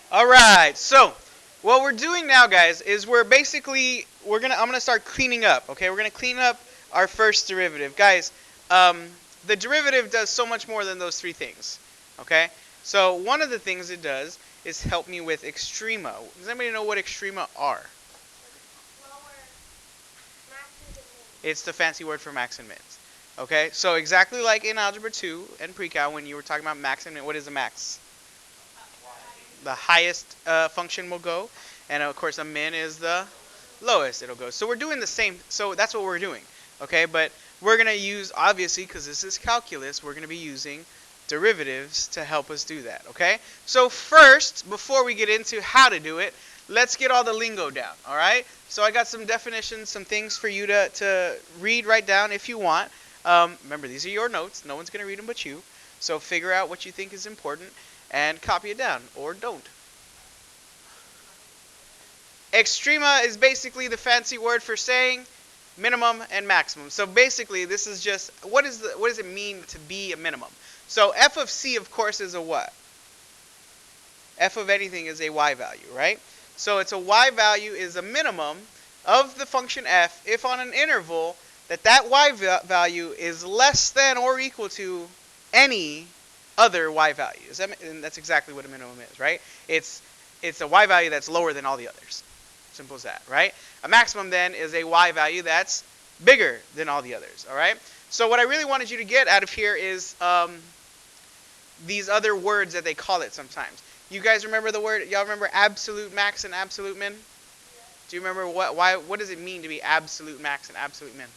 All right. So, what we're doing now, guys, is I'm gonna start cleaning up. Okay, we're gonna clean up our first derivative, guys. The derivative does so much more than those three things. Okay. So one of the things it does is help me with extrema. Does anybody know what extrema are? It's the fancy word for max and mins. Okay, so exactly like in algebra 2 and pre-cal when you were talking about max and min, what is a max? The highest function will go, and of course a min is the lowest it'll go. So we're doing the same, so that's what we're doing. Okay, but we're going to use, obviously, because this is calculus, we're going to be using derivatives to help us do that. Okay, so first, before we get into how to do it, let's get all the lingo down. All right, so I got some definitions, some things for you to read, write down if you want. Remember, these are your notes. No one's going to read them but you. So figure out what you think is important and copy it down, or don't. Extrema is basically the fancy word for saying minimum and maximum. So basically, this is just what does it mean to be a minimum? So f of c, of course, is a what? F of anything is a y value, right? So it's a y value is a minimum of the function f if on an interval that y value is less than or equal to any other y values. And that's exactly what a minimum is, right? It's a y value that's lower than all the others. Simple as that, right? A maximum then is a y value that's bigger than all the others, all right? So what I really wanted you to get out of here is these other words that they call it sometimes. You guys remember the word, y'all remember absolute max and absolute min? Do you remember what does it mean to be absolute max and absolute min?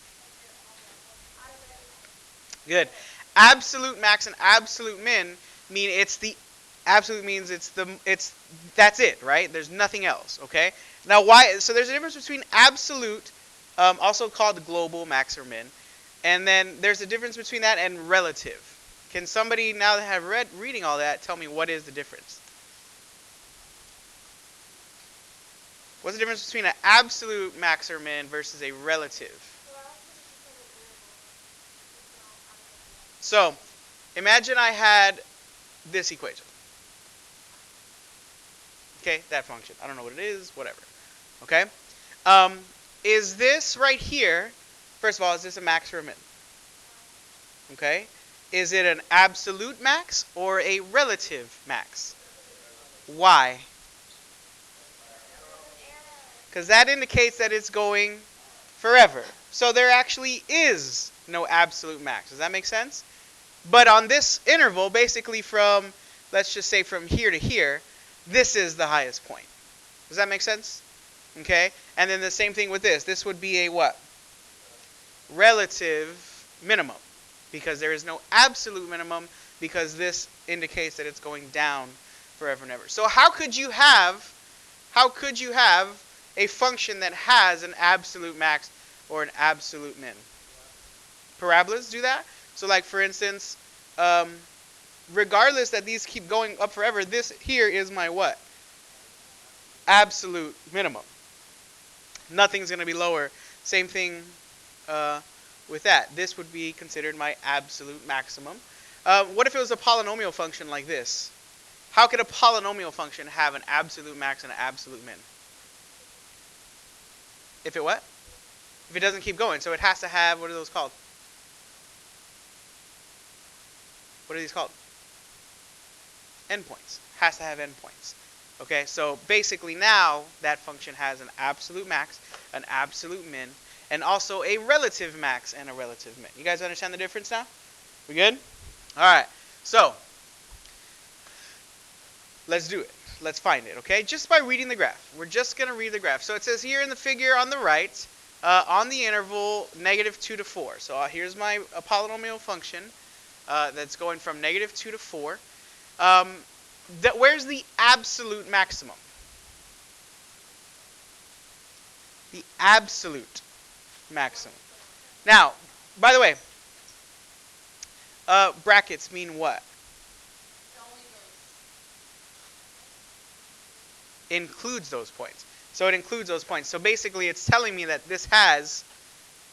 Good. Absolute max and absolute min mean absolute means that's it, right? There's nothing else, okay? Now why so there's a difference between absolute, also called global max or min, and then there's a difference between that and relative. Can somebody now that have reading all that tell me what is the difference? What's the difference between an absolute max or min versus a relative? So, imagine I had this equation. Okay, that function. I don't know what it is, whatever. Okay? Is this right here, first of all, is this a max or a min? Okay? Is it an absolute max or a relative max? Why? Because that indicates that it's going forever. So there actually is no absolute max. Does that make sense? But on this interval, basically from, let's just say from here to here, this is the highest point. Does that make sense? Okay? And then the same thing with this. This would be a what? Relative minimum. Because there is no absolute minimum, because this indicates that it's going down forever and ever. So how could you have a function that has an absolute max or an absolute min? Parabolas do that. So like for instance, regardless that these keep going up forever, this here is my what? Absolute minimum. Nothing's going to be lower. Same thing with that. This would be considered my absolute maximum. What if it was a polynomial function like this? How could a polynomial function have an absolute max and an absolute min? If it what? If it doesn't keep going. So it has to have, what are those called? What are these called? Endpoints. Has to have endpoints. Okay, so basically now that function has an absolute max, an absolute min, and also a relative max and a relative min. You guys understand the difference now? We good? Alright, so let's do it. Let's find it, okay? Just by reading the graph. We're just going to read the graph. So it says here in the figure on the right, on the interval -2 to 4. So here's my polynomial function that's going from -2 to 4. Where's the absolute maximum? The absolute maximum. Now, by the way, brackets mean what? Includes those points. So it includes those points. So basically it's telling me that this has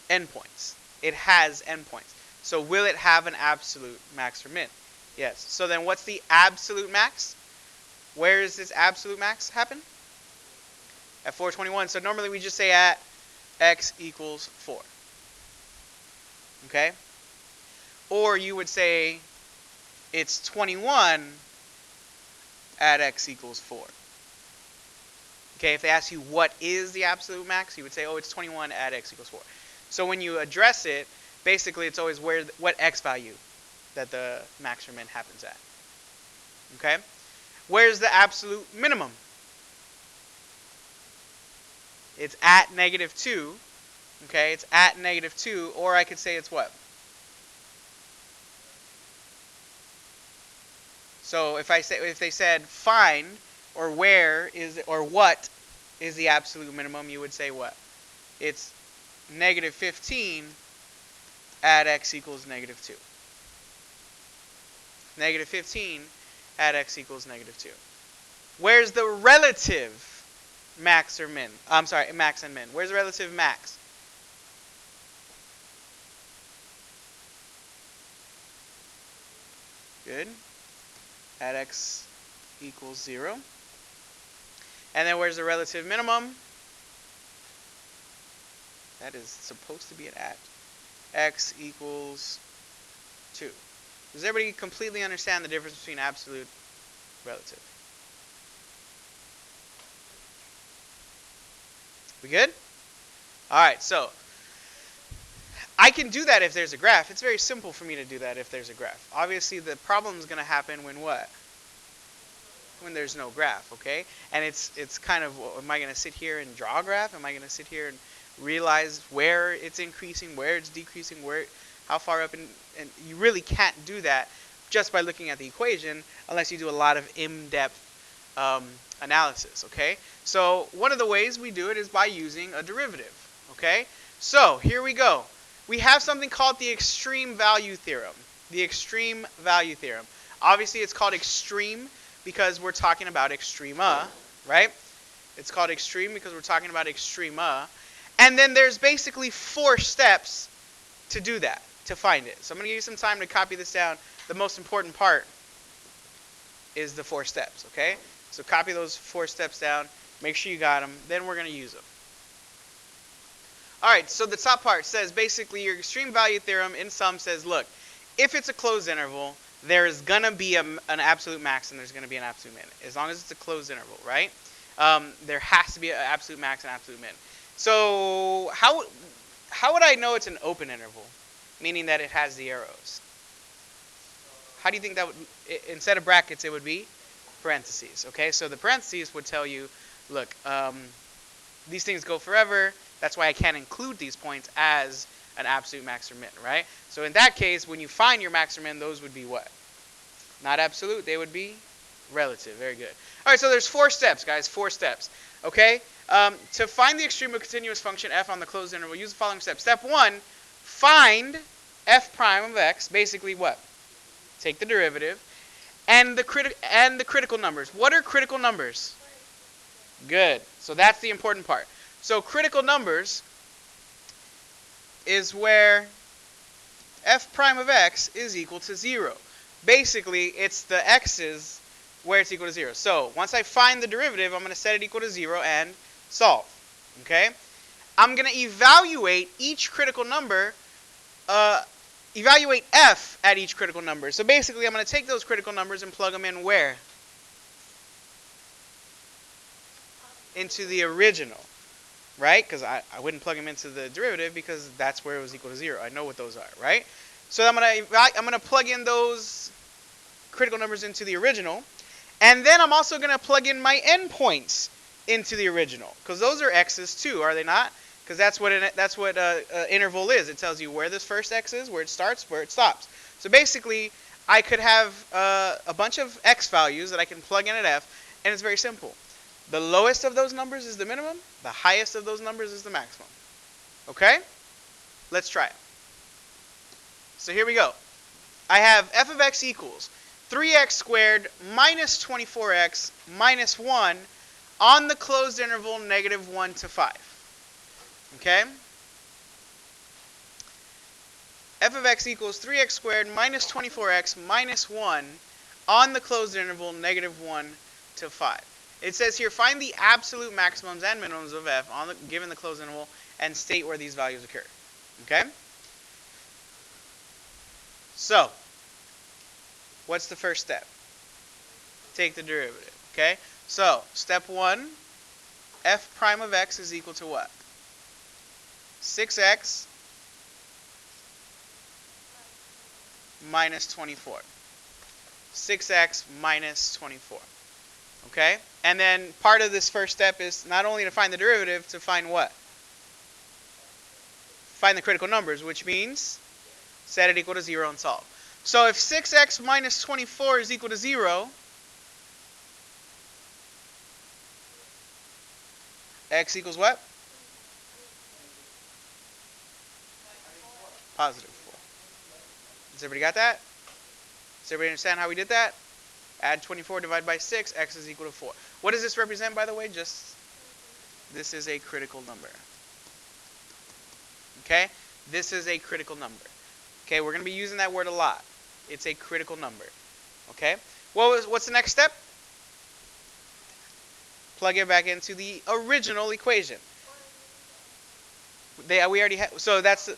endpoints. It has endpoints. So will it have an absolute max or min? Yes. So then what's the absolute max? Where does this absolute max happen? At 421. So normally we just say at x equals 4. Okay? Or you would say it's 21 at x equals 4. Okay, if they ask you what is the absolute max, you would say, oh, it's 21 at x equals 4. So when you address it, basically it's always what x value that the max or min happens at. Okay? Where's the absolute minimum? It's at -2. Okay, it's at -2, or I could say it's what? So if they said find or where is or what is the absolute minimum, you would say what? It's -15 at x equals -2. -15 at x equals -2. Where's the relative max or min? I'm sorry, max and min. Where's the relative max? Good. At x equals 0. And then where's the relative minimum? That is supposed to be at x equals 2. Does everybody completely understand the difference between absolute and relative? We good? Alright, so I can do that if there's a graph. It's very simple for me to do that if there's a graph. Obviously, the problem is going to happen when what? When there's no graph, okay? And it's kind of, am I going to sit here and draw a graph? Am I going to sit here and realize where it's increasing, where it's decreasing, how far up? And you really can't do that just by looking at the equation unless you do a lot of in-depth analysis, okay? So one of the ways we do it is by using a derivative, okay? So here we go. We have something called the extreme value theorem. The extreme value theorem. Obviously, it's called extreme because we're talking about extrema, right? It's called extreme because we're talking about extrema. And then there's basically 4 steps to do that, to find it. So I'm going to give you some time to copy this down. The most important part is the 4 steps, okay? So copy those 4 steps down. Make sure you got them. Then we're going to use them. All right, so the top part says basically your extreme value theorem in sum says, look, if it's a closed interval, there is going to be an absolute max and there's going to be an absolute min. As long as it's a closed interval, right? There has to be an absolute max and absolute min. So how would I know it's an open interval? Meaning that it has the arrows. How do you think that would, instead of brackets, it would be parentheses, okay? So the parentheses would tell you, look, these things go forever. That's why I can't include these points as an absolute max or min, right? So in that case, when you find your max or min, those would be what? Not absolute. They would be relative. Very good. All right, so there's 4 steps, guys. 4 steps, okay? To find the extreme of a continuous function f on the closed interval, use the following steps. Step 1, find f prime of x. Basically what? Take the derivative. And the critical numbers. What are critical numbers? Good. So that's the important part. So critical numbers is where f prime of x is equal to 0. Basically, it's the x's where it's equal to 0. So once I find the derivative, I'm going to set it equal to 0 and solve. Okay? I'm going to evaluate each critical number, evaluate f at each critical number. So basically, I'm going to take those critical numbers and plug them in where? Into the original. Right? Because I wouldn't plug them into the derivative because that's where it was equal to 0. I know what those are, right? So I'm gonna plug in those critical numbers into the original, and then I'm also gonna plug in my endpoints into the original because those are x's too, are they not? Because that's what interval is. It tells you where this first x is, where it starts, where it stops. So basically, I could have a bunch of x values that I can plug in at f, and it's very simple. The lowest of those numbers is the minimum. The highest of those numbers is the maximum. Okay? Let's try it. So here we go. I have f of x equals 3x squared minus 24x minus 1 on the closed interval -1 to 5. Okay? F of x equals 3x squared minus 24x minus 1 on the closed interval -1 to 5. It says here, find the absolute maximums and minimums of f on given the closed interval and state where these values occur. Okay? So, what's the first step? Take the derivative. Okay? So, step 1, f prime of x is equal to what? 6x minus 24. 6x minus 24. Okay? And then part of this first step is not only to find the derivative, to find what? Find the critical numbers, which means set it equal to 0 and solve. So if 6x minus 24 is equal to 0, x equals what? Positive 4. Does everybody got that? Does everybody understand how we did that? Add 24 divided by 6, x is equal to 4. What does this represent, by the way? Just, this is a critical number. Okay? This is a critical number. Okay, we're going to be using that word a lot. It's a critical number. Okay? What's the next step? Plug it back into the original equation. We already have, so that's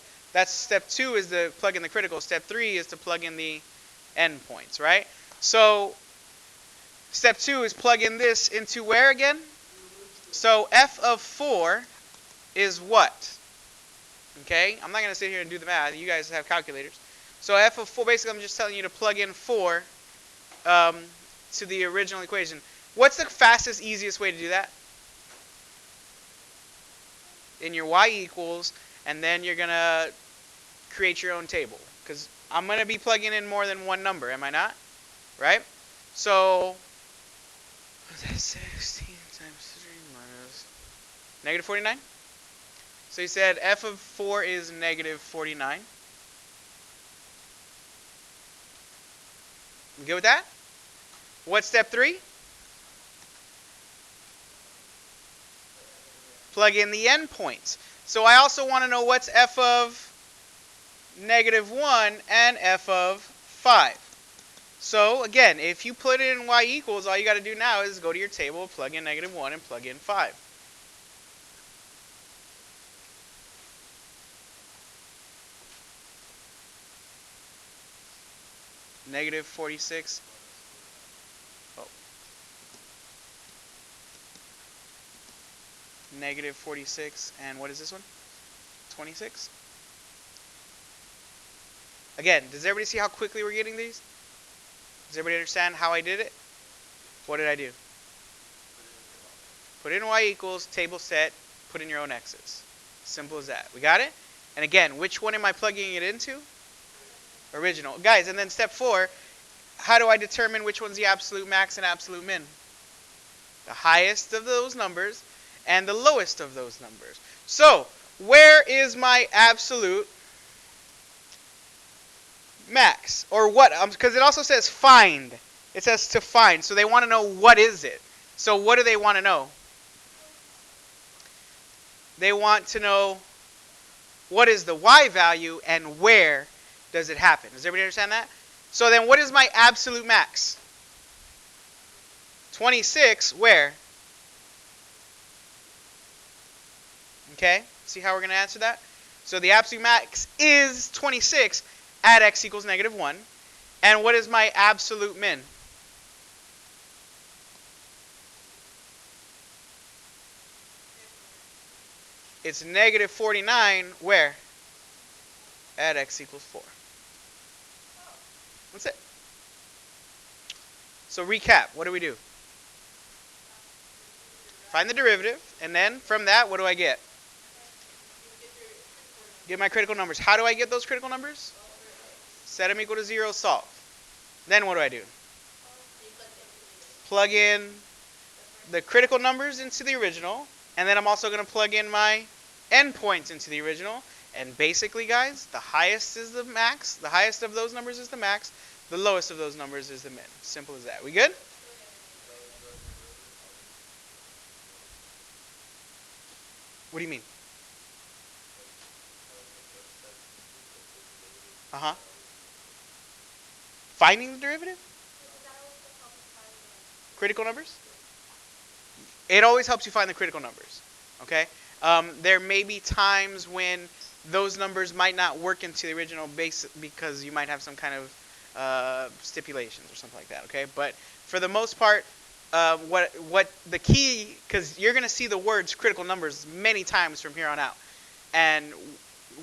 step 2 is to plug in the critical. Step 3 is to plug in the endpoints, right? So step 2 is plug in this into where again? So f of 4 is what? Okay, I'm not going to sit here and do the math. You guys have calculators. So f of 4, basically I'm just telling you to plug in 4 to the original equation. What's the fastest, easiest way to do that? In your y equals, and then you're going to create your own table. Because I'm going to be plugging in more than one number, am I not? Right? So, what's that? 16 times 3 minus negative 49? So you said f of 4 is negative 49. You good with that? What's step 3? Plug in the endpoints. So I also want to know what's f of negative 1 and f of 5. So again, if you put it in y equals, all you got to do now is go to your table, plug in negative 1, and plug in 5. Negative 46. Oh. Negative 46, and what is this one? 26. Again, does everybody see how quickly we're getting these? Does everybody understand how I did it? What did I do? Put in y equals, table set, put in your own x's. Simple as that. We got it? And again, which one am I plugging it into? Original. Guys, and then step 4, how do I determine which one's the absolute max and absolute min? The highest of those numbers and the lowest of those numbers. So, where is my absolute max? Or what? Because it also says find. It says to find. So they want to know what is it. So what do they want to know? They want to know what is the y value and where does it happen. Does everybody understand that? So then what is my absolute max? 26, where? Okay, see how we're going to answer that? So the absolute max is 26 at x equals negative 1. And what is my absolute min? It's negative 49, where? At x equals 4. That's it. So recap, what do we do? Find the derivative, and then from that, what do I get? Get my critical numbers. How do I get those critical numbers? Set them equal to 0, solve. Then what do? Plug in the critical numbers into the original, and then I'm also going to plug in my endpoints into the original. And basically, guys, the highest is the max. The highest of those numbers is the max. The lowest of those numbers is the min. Simple as that. We good? What do you mean? Uh-huh. Finding the derivative? Critical numbers? it always helps you find the critical numbers. Okay? There may be times when those numbers might not work into the original base because you might have some kind of stipulations or something like that. Okay? But for the most part, what the key, because you're going to see the words critical numbers many times from here on out. And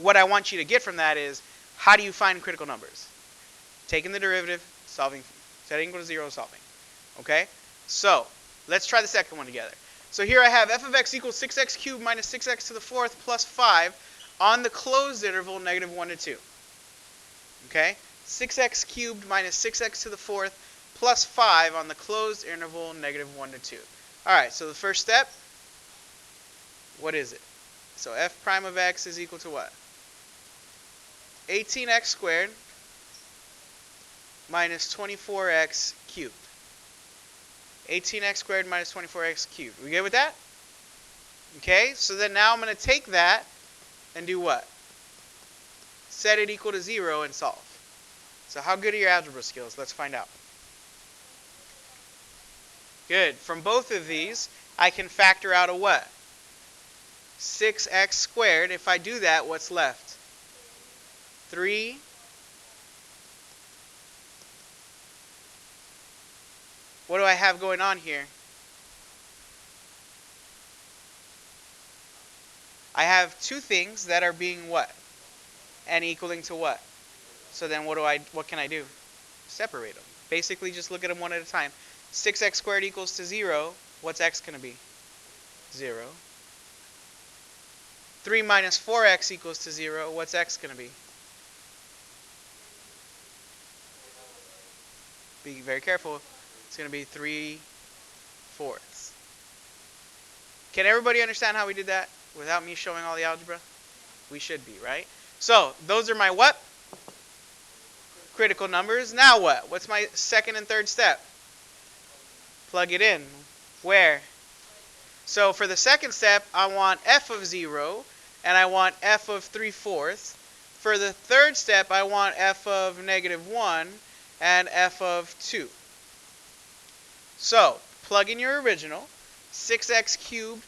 what I want you to get from that is, how do you find critical numbers? Taking the derivative, solving, setting equal to 0, solving. Okay? So, let's try the second one together. So here I have f of x equals 6x cubed minus 6x to the fourth plus 5 on the closed interval negative 1 to 2. Okay? 6x cubed minus 6x to the fourth plus 5 on the closed interval negative 1 to 2. Alright, so the first step, what is it? So f prime of x is equal to what? 18x squared minus 24x cubed. 18x squared minus 24x cubed. We good with that? Okay, so then now I'm going to take that and do what? Set it equal to 0 and solve. So how good are your algebra skills? Let's find out. Good. From both of these, I can factor out a what? 6x squared. If I do that, what's left? 3. What do I have going on here? I have two things that are being what? And equaling to what? So then what can I do? Separate them. Basically just look at them one at a time. 6x squared equals to 0. What's x going to be? 0. 3 minus 4x equals to 0. What's x going to be? Be very careful. It's going to be 3/4. Can everybody understand how we did that without me showing all the algebra? We should be, right? So, those are my what? Critical numbers. Now what? What's my second and third step? Plug it in. Where? So, for the second step, I want f of 0, and I want f of 3/4. For the third step, I want f of negative 1 and f of 2. So, plug in your original, 6x cubed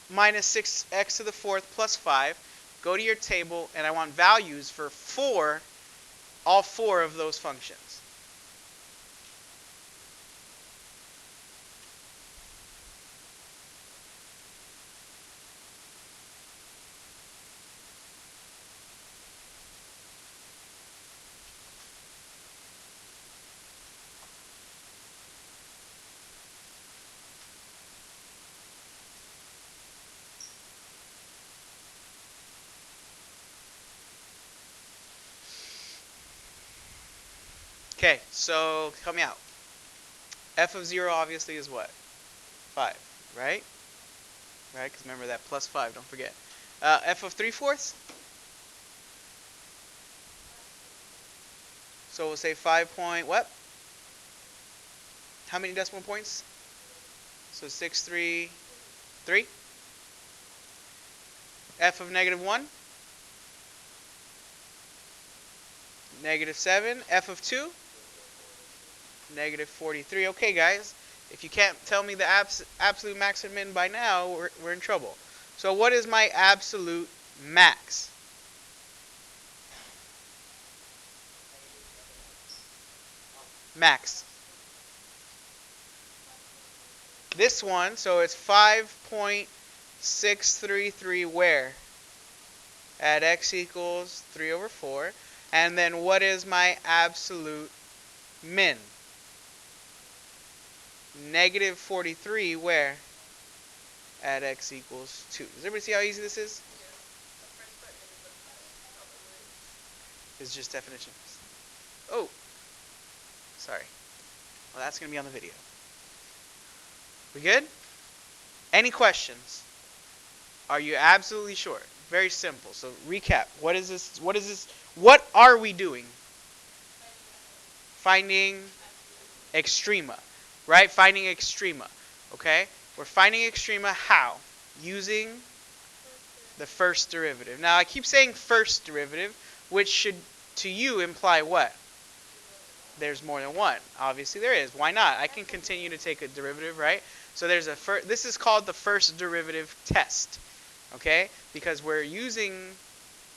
minus 6x to the fourth plus 5. Go to your table, and I want values for all four of those functions. Okay, so help me out. F of 0 obviously is what? 5, right? Right, because remember that plus 5, don't forget. F of 3/4? So we'll say 5 point what? How many decimal points? So 633. F of negative 1? Negative 7. F of 2? Negative 43. Okay, guys. If you can't tell me the absolute max and min by now, we're in trouble. So what is my absolute max? Max. This one, so it's 5.633 where? At x equals 3/4. And then what is my absolute min? Negative 43 where? At x equals 2. Does everybody see how easy this is? It's just definitions. Oh, sorry. Well, that's going to be on the video. We good? Any questions? Are you absolutely sure? Very simple. So recap. What is this? What is this? What are we doing? Finding extrema. Right? Finding extrema. Okay? We're finding extrema how? Using the first derivative. Now, I keep saying first derivative, which should, to you, imply what? There's more than one. Obviously, there is. Why not? I can continue to take a derivative, right? So there's this is called the first derivative test, okay? Because we're using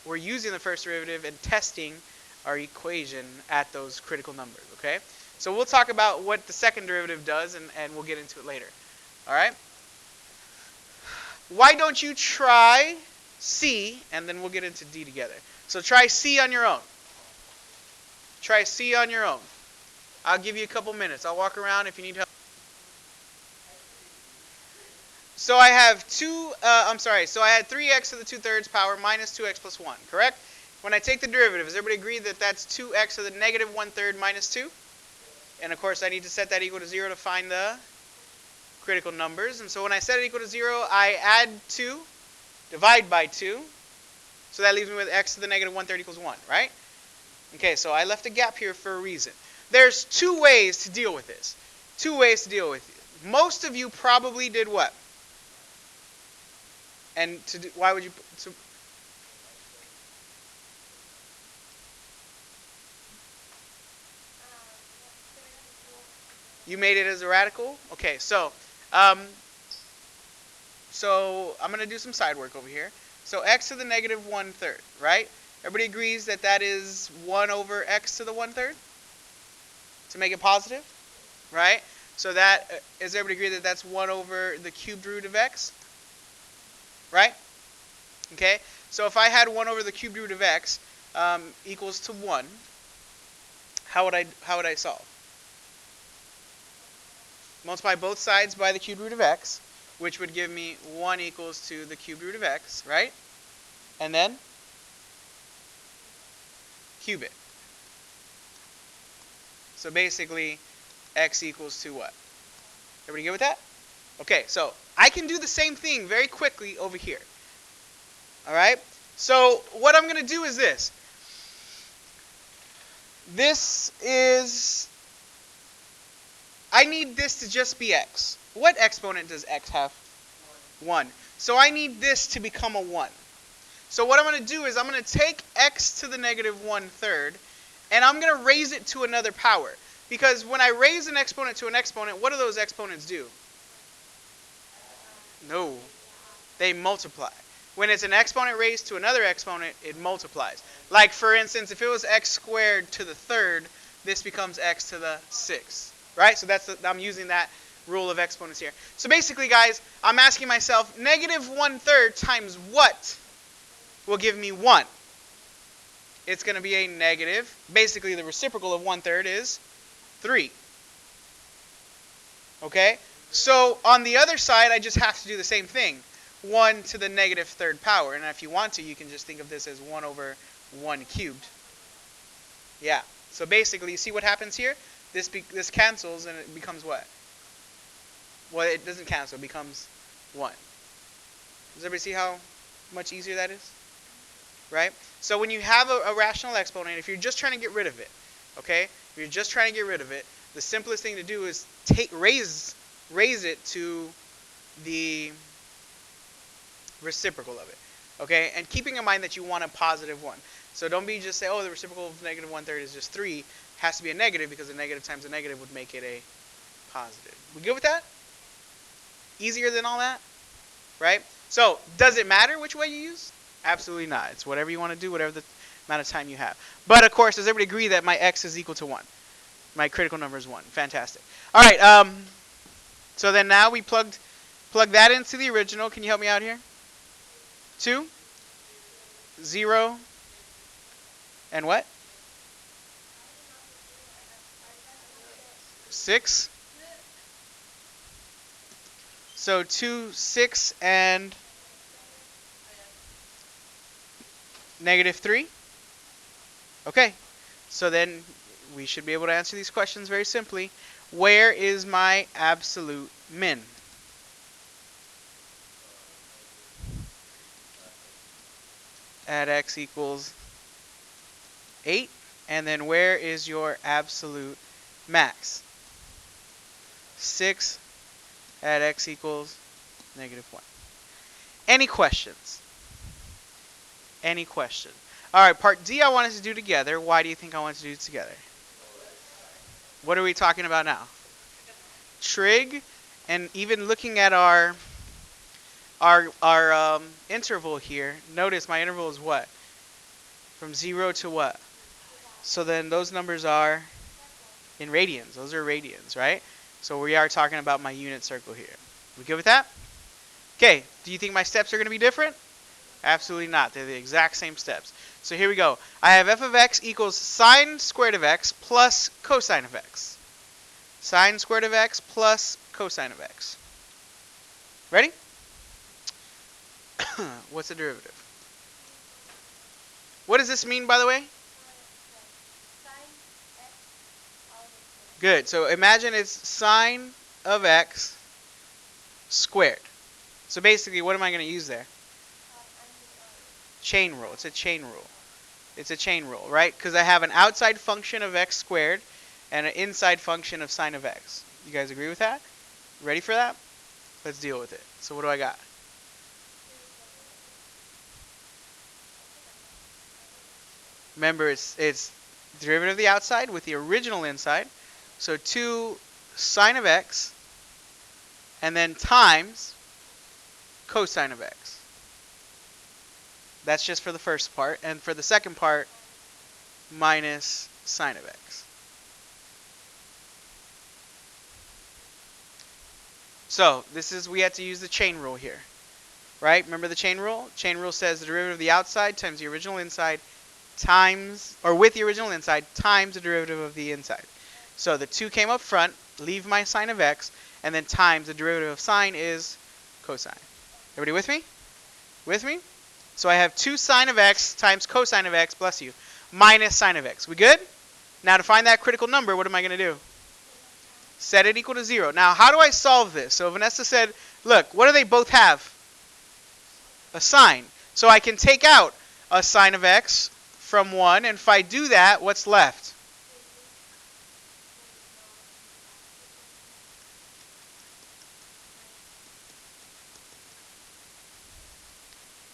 the first derivative and testing our equation at those critical numbers, okay? So we'll talk about what the second derivative does, and we'll get into it later. All right? Why don't you try C, and then we'll get into D together. So try C on your own. Try C on your own. I'll give you a couple minutes. I'll walk around if you need help. So I have so I had 3x to the 2/3 power minus 2x plus 1, correct? When I take the derivative, does everybody agree that that's 2x to the negative 1/3 minus 2? And of course, I need to set that equal to 0 to find the critical numbers. And so when I set it equal to 0, I add 2, divide by 2. So that leaves me with x to the negative 1/3 equals 1, right? Okay, so I left a gap here for a reason. There's two ways to deal with this. Two ways to deal with it. Most of you probably did what? And why would you... You made it as a radical? Okay, so I'm going to do some side work over here. So x to the negative 1/3, right? Everybody agrees that that is 1 over x to the 1/3? To make it positive, right? So that, does everybody agree that that's 1 over the cubed root of x? Right? Okay, so if I had 1 over the cubed root of x equals to 1, how would I solve? Multiply both sides by the cubed root of x, which would give me 1 equals to the cubed root of x, right? And then cube it. So basically, x equals to what? Everybody good with that? Okay, so I can do the same thing very quickly over here. All right? So what I'm going to do is this. I need this to just be x. What exponent does x have? 1. So I need this to become a 1. So what I'm going to do is I'm going to take x to the negative 1/3, and I'm going to raise it to another power. Because when I raise an exponent to an exponent, what do those exponents do? No. They multiply. When it's an exponent raised to another exponent, it multiplies. Like, for instance, if it was x squared to the 3rd, this becomes x to the 6th. Right? So I'm using that rule of exponents here. So basically, guys, I'm asking myself, negative 1/3 times what will give me 1? It's going to be a negative. Basically, the reciprocal of 1/3 is 3. Okay? So on the other side, I just have to do the same thing. 1 to the negative 3rd power. And if you want to, you can just think of this as 1 over 1 cubed. Yeah. So basically, you see what happens here? This cancels, and it becomes what? Well, it doesn't cancel. It becomes 1. Does everybody see how much easier that is? Right? So when you have a rational exponent, if you're just trying to get rid of it, okay? If you're just trying to get rid of it, the simplest thing to do is raise it to the reciprocal of it, okay? And keeping in mind that you want a positive 1. So don't just say, oh, the reciprocal of negative 1/3 is just 3. It has to be a negative, because a negative times a negative would make it a positive. We good with that? Easier than all that? Right? So does it matter which way you use? Absolutely not. It's whatever you want to do, whatever the amount of time you have. But of course, does everybody agree that my x is equal to 1? My critical number is 1. Fantastic. All right. So then now we plug that into the original. Can you help me out here? 2, 0, and what? 6. So 2, 6, and negative 3. Okay. So then we should be able to answer these questions very simply. Where is my absolute min? At x equals 8. And then where is your absolute max? 6 at x equals negative 1. Any questions? Any question? All right, part D I want us to do together. Why do you think I want to do it together? What are we talking about now? Trig And even looking at our interval here, notice my interval is what? From 0 to what? So then those numbers are in radians. Those are radians, right? So we are talking about my unit circle here. We good with that? Okay, do you think my steps are going to be different? Absolutely not. They're the exact same steps. So here we go. I have f of x equals sine squared of x plus cosine of x. Sine squared of x plus cosine of x. Ready? What's the derivative? What does this mean, by the way? Good. So imagine it's sine of x squared. So basically, what am I going to use there? Chain rule. It's a chain rule. It's a chain rule, right? Because I have an outside function of x squared and an inside function of sine of x. You guys agree with that? Ready for that? Let's deal with it. So what do I got? Remember, it's derivative of the outside with the original inside. So 2 sine of x and then times cosine of x. That's just for the first part. And for the second part, minus sine of x. So this is, we had to use the chain rule here. Right? Remember the chain rule? Chain rule says the derivative of the outside times the original inside times, or with the original inside, times the derivative of the inside. So the 2 came up front, leave my sine of x, and then times the derivative of sine is cosine. Everybody with me? With me? So I have 2 sine of x times cosine of x, bless you, minus sine of x. We good? Now to find that critical number, what am I going to do? Set it equal to 0. Now how do I solve this? So Vanessa said, look, what do they both have? A sine. So I can take out a sine of x from 1, and if I do that, what's left?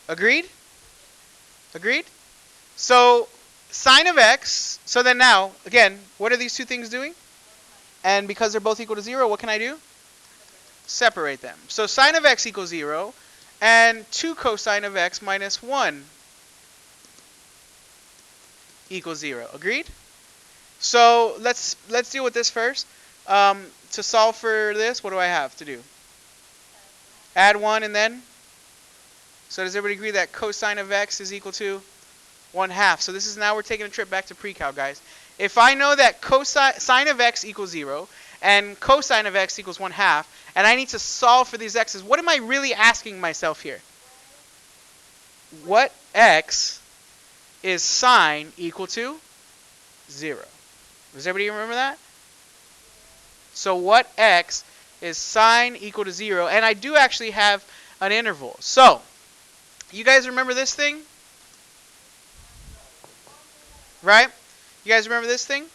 Agreed? Agreed? So sine of x, so then now, again, what are these two things doing? And because they're both equal to 0, what can I do? Separate them. So sine of x equals 0, and 2 cosine of x minus 1 equals 0. Agreed? So let's deal with this first. To solve for this, what do I have to do? Add 1 and then? So does everybody agree that cosine of x is equal to 1/2? So this is, now we're taking a trip back to pre-cal, guys. If I know that sine of x equals 0 and cosine of x equals 1/2, and I need to solve for these x's, what am I really asking myself here? What x is sine equal to 0? Does everybody remember that? So what x is sine equal to 0? And I do actually have an interval. So you guys remember this thing? Right? You guys remember this thing?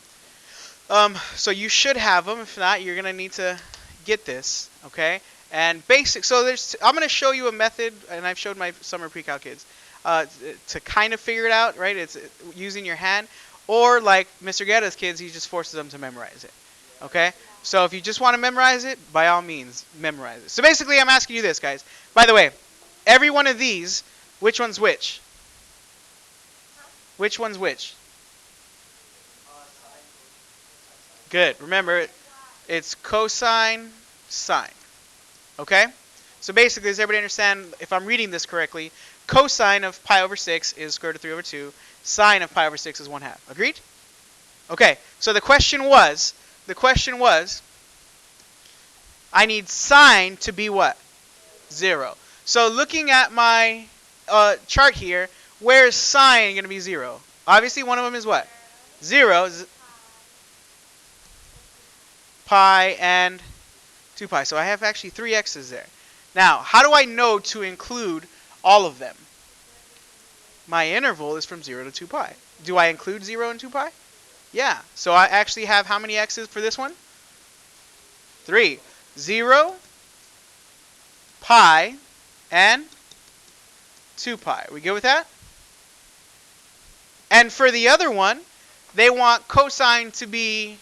So you should have them. If not, you're going to need to get this. Okay? And basic. So I'm going to show you a method, and I've showed my summer pre-cal kids, to kind of figure it out. Right? It's using your hand. Or like Mr. Guetta's kids, he just forces them to memorize it. Okay? So if you just want to memorize it, by all means, memorize it. So basically, I'm asking you this, guys. By the way, every one of these, which one's which? Which one's which? Good. Remember, it's cosine, sine. Okay? So basically, does everybody understand, if I'm reading this correctly, cosine of pi over 6 is square root of 3 over 2. Sine of pi over 6 is 1/2. Agreed? Okay. So the question was, I need sine to be what? 0. So looking at my chart here, where is sine going to be 0? Obviously, one of them is what? 0. Pi and 2 pi. So I have actually 3 x's there. Now, how do I know to include all of them? My interval is from 0 to 2 pi. Do I include 0 and 2 pi? Yeah. So I actually have how many x's for this one? 3. 0, pi, and 2 pi. We good with that? And for the other one, they want cosine to be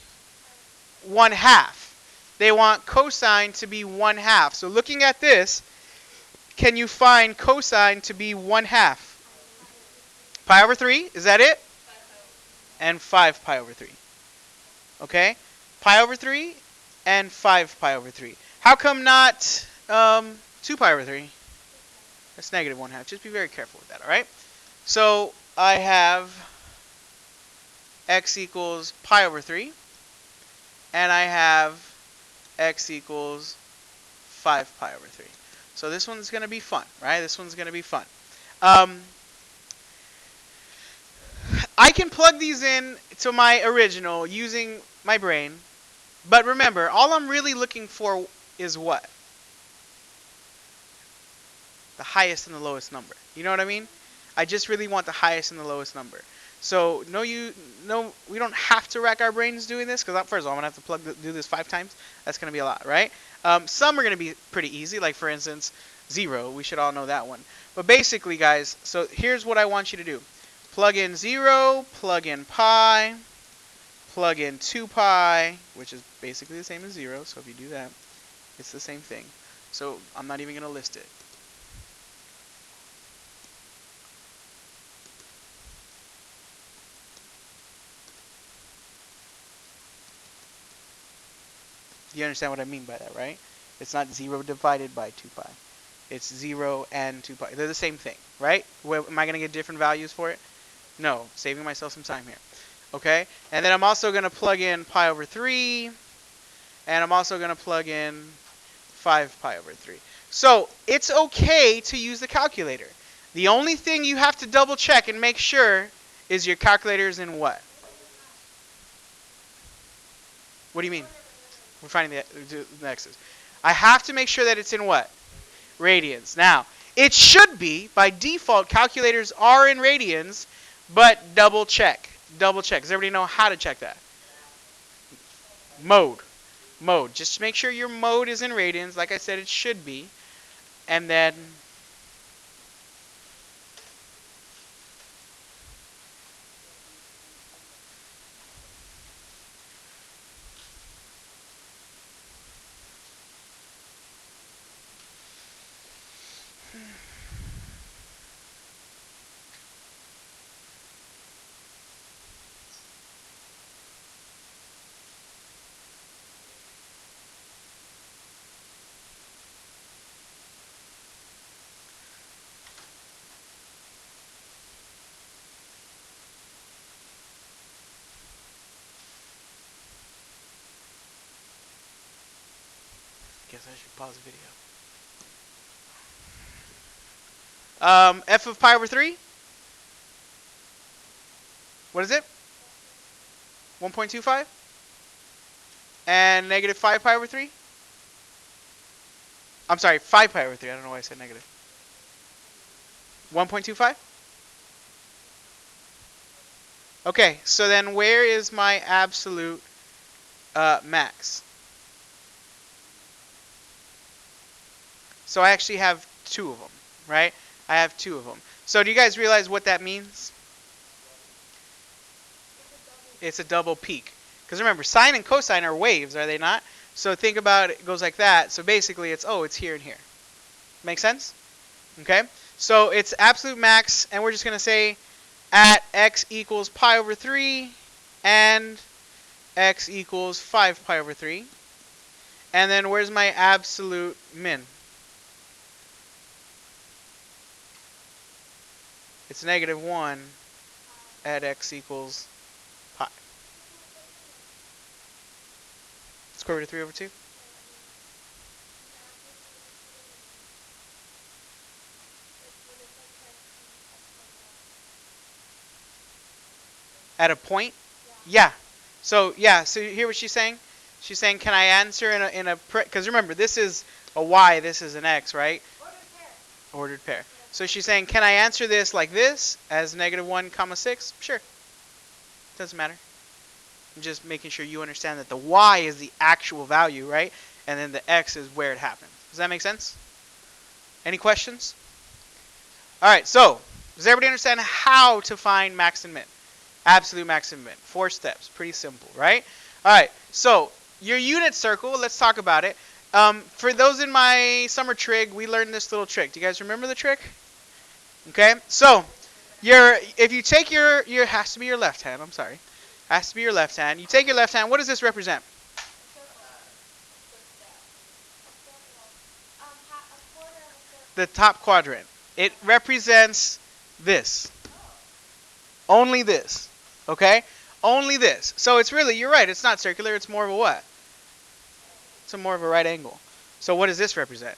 1/2. they want cosine to be 1/2. So looking at this, can you find cosine to be 1/2? Pi over 3, is that it? And 5 pi over 3. Okay? Pi over 3 and 5 pi over 3. How come not 2 pi over 3? That's negative 1/2. Just be very careful with that, alright? So I have x equals pi over 3, and I have x equals 5 pi over 3. So this one's going to be fun, right? This one's going to be fun. I can plug these in to my original using my brain, but remember, all I'm really looking for is what? The highest and the lowest number. You know what I mean? I just really want the highest and the lowest number. So we don't have to rack our brains doing this, because first of all, I'm gonna have to do this 5 times. That's gonna be a lot, right? Some are gonna be pretty easy, like for instance 0. We should all know that one. But basically, guys, so here's what I want you to do: plug in 0, plug in pi, plug in 2 pi, which is basically the same as 0. So if you do that, it's the same thing. So I'm not even gonna list it. You understand what I mean by that, right? It's not 0 divided by 2 pi. It's 0 and 2 pi. They're the same thing, right? Am I going to get different values for it? No. Saving myself some time here. Okay? And then I'm also going to plug in pi over 3. And I'm also going to plug in 5 pi over 3. So it's okay to use the calculator. The only thing you have to double check and make sure is your calculator is in what? What do you mean? We're finding the x's. I have to make sure that it's in what? Radians. Now, it should be, by default, calculators are in radians, but double check. Double check. Does everybody know how to check that? Mode. Mode. Just make sure your mode is in radians. Like I said, it should be. And then guess I should pause the video. F of pi over 3? What is it? 1.25? And negative 5 pi over 3? I'm sorry, 5 pi over 3. I don't know why I said negative. 1.25? Okay, so then where is my absolute max? So I actually have 2 of them, right? I have 2 of them. So do you guys realize what that means? It's a double peak. Because remember, sine and cosine are waves, are they not? So think about it, goes like that. So basically it's here and here. Make sense? Okay? So it's absolute max, and we're just going to say at x equals pi over 3 and x equals 5 pi over 3. And then where's my absolute min? It's negative 1 at x equals pi. Square root of 3 over 2. At a point? Yeah. So you hear what she's saying? She's saying, can I answer in a because remember, this is a y, this is an x, right? Ordered pair. So she's saying, can I answer this like this, as negative 1 comma 6? Sure. Doesn't matter. I'm just making sure you understand that the y is the actual value, right? And then the x is where it happened. Does that make sense? Any questions? All right, so does everybody understand how to find max and min? Absolute max and min. 4 steps. Pretty simple, right? All right, so your unit circle, let's talk about it. For those in my summer trig, we learned this little trick. Do you guys remember the trick? Okay, so if you take your has to be your left hand. I'm sorry, has to be your left hand. You take your left hand. What does this represent? The top quadrant. It represents this. Only this. Okay? Only this. So it's really, you're right, it's not circular, it's more of a what? It's more of a right angle. So what does this represent?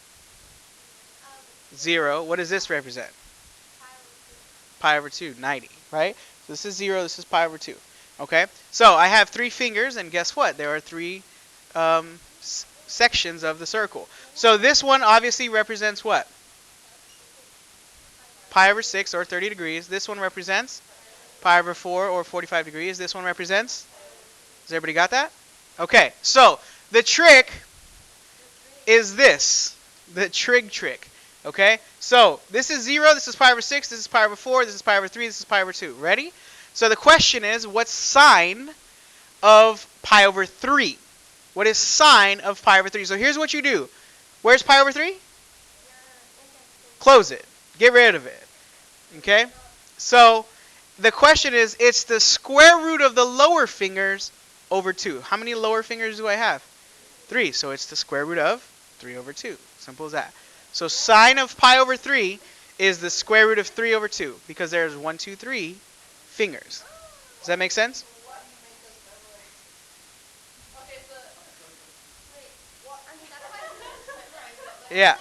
0. What does this represent? Pi over 2, 90, right? So this is 0, this is pi over 2. Okay? So I have 3 fingers, and guess what? There are 3 sections of the circle. So this one obviously represents what? Pi over 6, or 30 degrees. This one represents pi over 4, or 45 degrees. This one represents? Has everybody got that? Okay, so the trick is this. The trig trick. Okay? So this is 0, this is pi over 6, this is pi over 4, this is pi over 3, this is pi over 2. Ready? So the question is, what's sine of pi over 3? What is sine of pi over 3? So here's what you do. Where's pi over 3? Close it. Get rid of it. Okay? So the question is, it's the square root of the lower fingers over 2. How many lower fingers do I have? 3. So it's the square root of 3 over 2. Simple as that. So sine of pi over 3 is the square root of 3 over 2, because there's 1, 2, 3 fingers. Does that make sense? Yeah.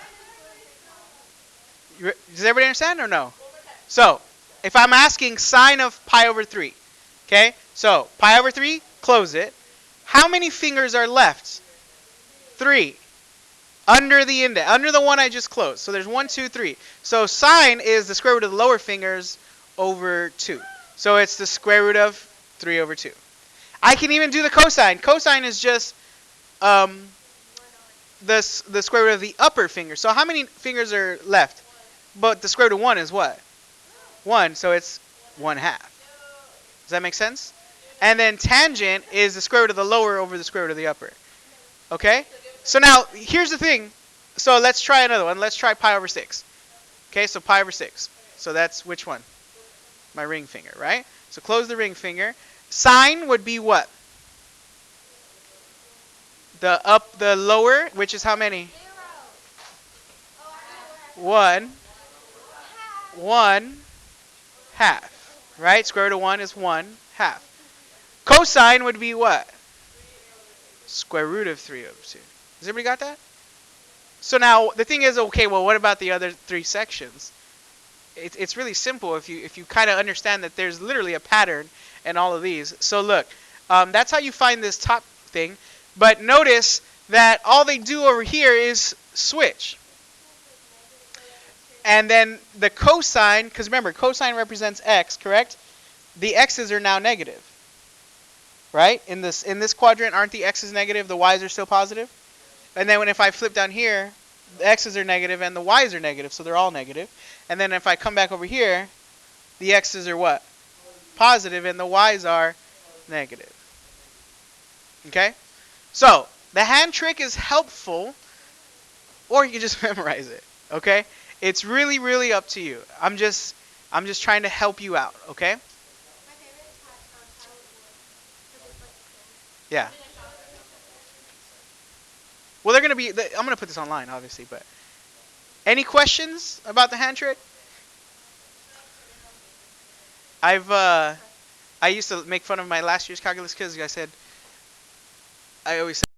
Does everybody understand or no? So, if I'm asking sine of pi over 3, okay? So, pi over 3, close it. How many fingers are left? 3. Under the index, under the one I just closed. So there's 1, 2, 3. So sine is the square root of the lower fingers over 2. So it's the square root of 3 over 2. I can even do the cosine. Cosine is just the square root of the upper finger. So how many fingers are left? But the square root of 1 is what? 1, so it's 1/2. Does that make sense? And then tangent is the square root of the lower over the square root of the upper. Okay? So now, here's the thing. So let's try another one. Let's try pi over 6. Okay, so pi over 6. So that's which one? My ring finger, right? So close the ring finger. Sine would be what? The lower, which is how many? 1. 1/2. Right? Square root of 1 is 1/2. Cosine would be what? Square root of 3 over 2. Has everybody got that? So now the thing is, okay, well, what about the other 3 sections? It's really simple if you kind of understand that there's literally a pattern in all of these. So look, that's how you find this top thing. But notice that all they do over here is switch. And then the cosine, because remember, cosine represents x, correct? The x's are now negative. Right? In this quadrant, aren't the x's negative, the y's are still positive? And then if I flip down here, the x's are negative and the y's are negative, so they're all negative. And then if I come back over here, the x's are what? Positive and the y's are negative. Okay? So, the hand trick is helpful, or you can just memorize it. Okay? It's really, really up to you. I'm just trying to help you out, okay? Yeah. Well, they're going to be, I'm going to put this online, obviously, but any questions about the hand trick? I used to make fun of my last year's calculus kids. I always said,